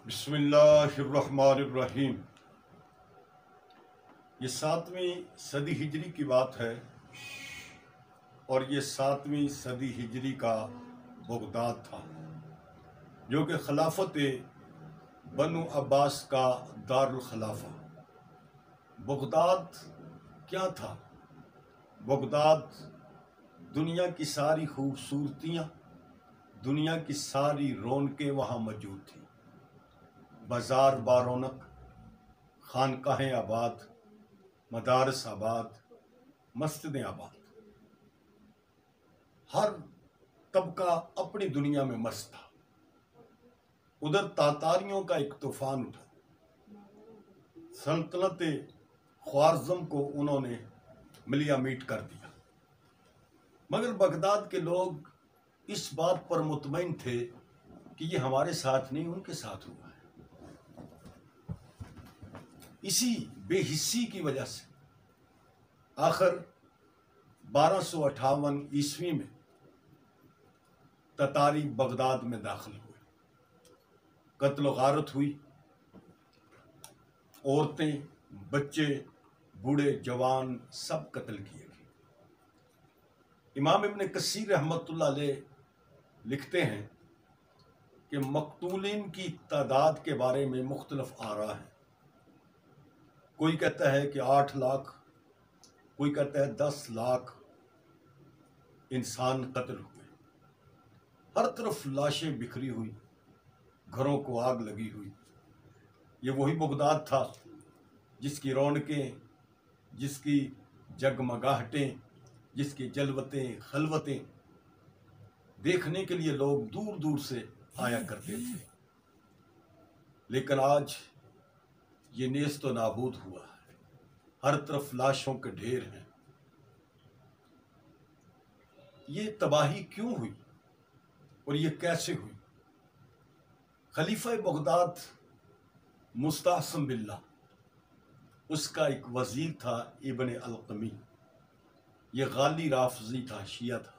بسم اللہ الرحمن الرحیم۔ یہ 7ویں صدی ہجری کی بات ہے اور یہ 7ویں صدی ہجری کا بغداد تھا جو کہ خلافت بنو عباس کا دارالخلافہ۔ بغداد کیا تھا؟ بغداد دنیا کی ساری خوبصورتیاں، دنیا کی ساری رونقیں وہاں موجود تھیں۔ بازار بارونق، خانقاہیں آباد، مدارس آباد، مسجدیں آباد، ہر طبقہ اپنی دنیا میں مست تھا۔ ادھر تاتاریوں کا ایک طوفان اٹھا، سلطنت خوارزم کو انہوں نے ملیا میٹ کر دیا، مگر بغداد کے لوگ اس بات پر مطمئن تھے کہ یہ ہمارے ساتھ نہیں، ان کے ساتھ ہوا ہے۔ اسی بے حسی کی وجہ سے آخر 1258 عیسوی میں تتاری بغداد میں داخل ہوئے، قتل و غارت ہوئی، عورتیں، بچے، بوڑھے، جوان سب قتل کیے گئے۔ امام ابن کثیر رحمۃ اللہ علیہ لکھتے ہیں کہ مقتولین کی تعداد کے بارے میں مختلف آراء ہیں۔ کوئی کہتا ہے کہ 8 لاکھ، کوئی کہتا ہے 10 لاکھ انسان قتل ہوئے۔ ہر طرف لاشیں بکھری ہوئی، گھروں کو آگ لگی ہوئی۔ یہ وہی بغداد تھا جس کی رونقیں، جس کی جگمگاہٹیں، جس کی جلوتیں، خلوتیں دیکھنے کے لیے لوگ دور دور سے آیا کرتے تھے۔ لیکن آج یہ نیست و نابود ہوا ہے، ہر طرف لاشوں کے ڈھیر ہیں۔ یہ تباہی کیوں ہوئی اور یہ کیسے ہوئی؟ خلیفہ بغداد مستعصم باللہ، اس کا ایک وزیر تھا ابن القمی، یہ غالی رافضی تھا، شیعہ تھا۔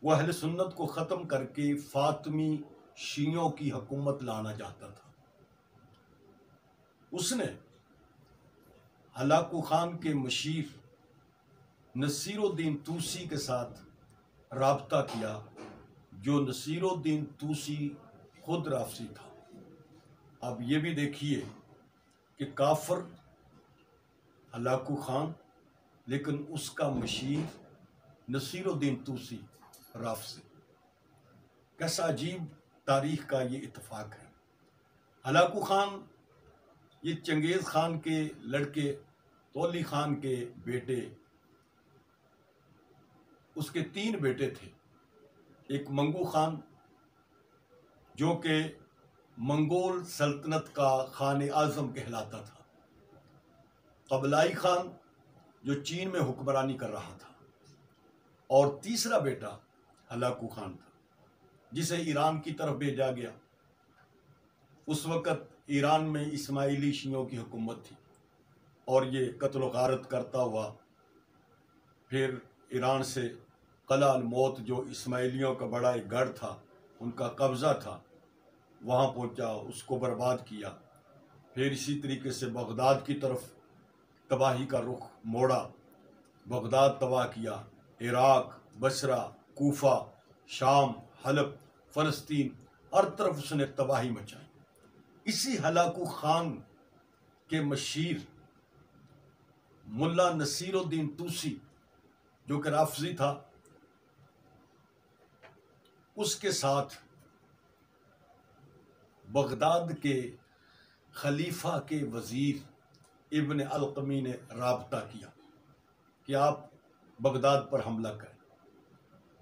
وہ اہل سنت کو ختم کر کے فاطمی شیعوں کی حکومت لانا چاہتا تھا۔ اس نے ہلاکو خان کے مشیر نصیر الدین طوسی کے ساتھ رابطہ کیا، جو نصیر الدین طوسی خود رافضی تھا۔ اب یہ بھی دیکھیے کہ کافر ہلاکو خان، لیکن اس کا مشیر نصیر الدین طوسی رافضی۔ کیسا عجیب تاریخ کا یہ اتفاق ہے۔ ہلاکو خان یہ چنگیز خان کے لڑکے، تولی خان کے بیٹے، اس کے 3 بیٹے تھے۔ ایک منگو خان جو کہ منگول سلطنت کا خان اعظم کہلاتا تھا، قبلائی خان جو چین میں حکمرانی کر رہا تھا، اور تیسرا بیٹا ہلاکو خان تھا جسے ایران کی طرف بھیجا گیا۔ اس وقت ایران میں اسماعیلی شیعوں کی حکومت تھی اور یہ قتل و غارت کرتا ہوا پھر ایران سے قلعہ الموت، جو اسماعیلیوں کا بڑا ایک گڑھ تھا، ان کا قبضہ تھا، وہاں پہنچا، اس کو برباد کیا۔ پھر اسی طریقے سے بغداد کی طرف تباہی کا رخ موڑا، بغداد تباہ کیا، عراق، بصرہ، کوفہ، شام، حلب، فلسطین، ہر طرف اس نے تباہی مچائی۔ اسی ہلاکو خان کے مشیر ملا نصیر الدین طوسی جو کہ رافضی تھا، اس کے ساتھ بغداد کے خلیفہ کے وزیر ابن القمی نے رابطہ کیا کہ آپ بغداد پر حملہ کریں۔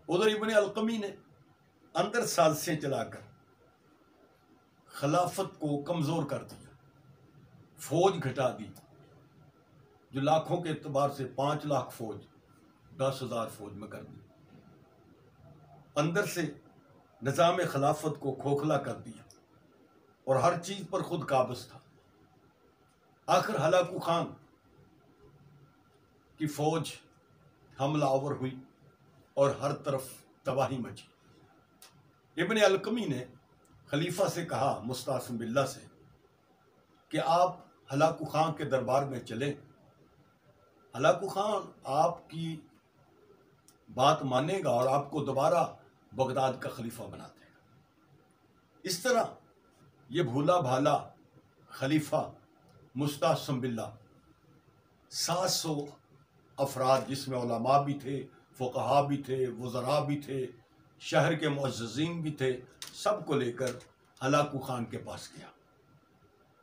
ادھر ابن القمی نے اندر سازشیں چلا کر خلافت کو کمزور کر دیا، فوج گھٹا دی، جو لاکھوں کے اعتبار سے 5 لاکھ فوج 10,000 فوج میں کر دی، اندر سے نظام خلافت کو کھوکھلا کر دیا اور ہر چیز پر خود قابض تھا۔ آخر ہلاکو خان کی فوج حملہ آور ہوئی اور ہر طرف تباہی مچی۔ ابن القمی نے خلیفہ سے کہا، مستعصم باللہ سے، کہ آپ ہلاکو خان کے دربار میں چلیں، ہلاکو خان آپ کی بات مانے گا اور آپ کو دوبارہ بغداد کا خلیفہ بنا دے گا۔ اس طرح یہ بھولا بھالا خلیفہ مستعصم باللہ 700 افراد، جس میں علماء بھی تھے، فقہاء بھی تھے، وزراء بھی تھے، شہر کے معززین بھی تھے، سب کو لے کر ہلاکو خان کے پاس گیا۔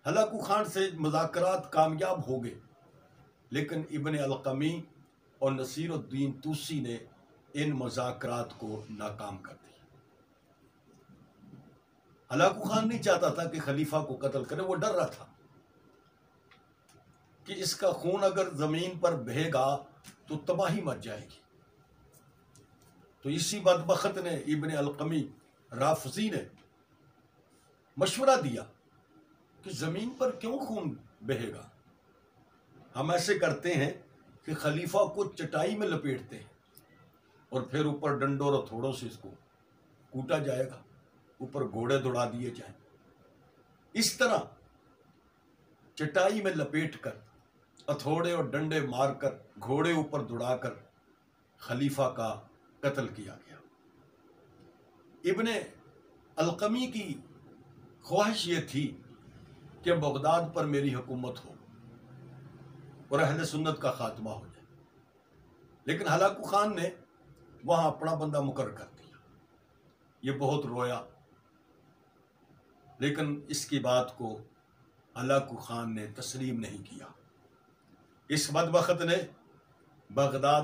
ہلاکو خان سے مذاکرات کامیاب ہو گئے، لیکن ابن القمی اور نصیر الدین طوسی نے ان مذاکرات کو ناکام کر دیا۔ ہلاکو خان نہیں چاہتا تھا کہ خلیفہ کو قتل کرے، وہ ڈر رہا تھا کہ اس کا خون اگر زمین پر بہے گا تو تباہی مچ جائے گی۔ تو اسی بدبخت نے، ابن القمی رافضی نے مشورہ دیا کہ زمین پر کیوں خون بہے گا، ہم ایسے کرتے ہیں کہ خلیفہ کو چٹائی میں لپیٹتے ہیں اور پھر اوپر ڈنڈوں اور ہتھوڑوں سے اس کو کوٹا جائے گا، اوپر گھوڑے دوڑا دیے جائیں۔ اس طرح چٹائی میں لپیٹ کر، ہتھوڑے اور ڈنڈے مار کر، گھوڑے اوپر دوڑا کر خلیفہ کا قتل کیا گیا۔ ابن القمی کی خواہش یہ تھی کہ بغداد پر میری حکومت ہو اور اہل سنت کا خاتمہ ہو جائے، لیکن ہلاکو خان نے وہاں اپنا بندہ مقرر کر دیا۔ یہ بہت رویا، لیکن اس کی بات کو ہلاکو خان نے تسلیم نہیں کیا۔ اس بدبخت نے بغداد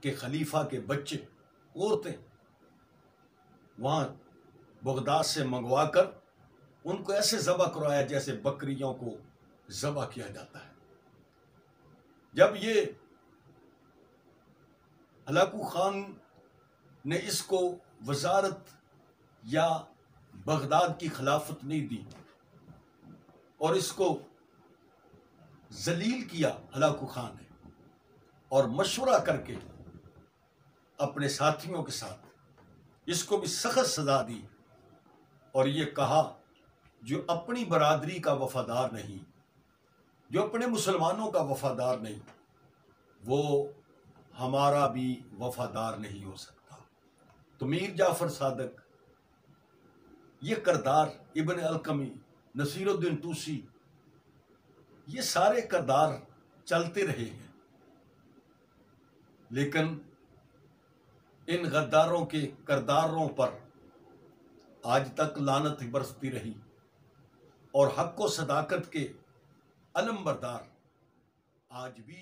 کے خلیفہ کے بچے، عورتیں وہاں بغداد سے منگوا کر ان کو ایسے ذبح کروایا جیسے بکریوں کو ذبح کیا جاتا ہے۔ جب یہ ہلاکو خان نے اس کو وزارت یا بغداد کی خلافت نہیں دی اور اس کو ذلیل کیا ہلاکو خان نے، اور مشورہ کر کے اپنے ساتھیوں کے ساتھ اس کو بھی سخت سزا دی اور یہ کہا، جو اپنی برادری کا وفادار نہیں، جو اپنے مسلمانوں کا وفادار نہیں، وہ ہمارا بھی وفادار نہیں ہو سکتا۔ تو میر جعفر صادق، یہ کردار، ابن القمی، نصیر الدین طوسی، یہ سارے کردار چلتے رہے ہیں، لیکن ان غداروں کے کرداروں پر آج تک لعنت برستی رہی، اور حق و صداقت کے علم بردار آج بھی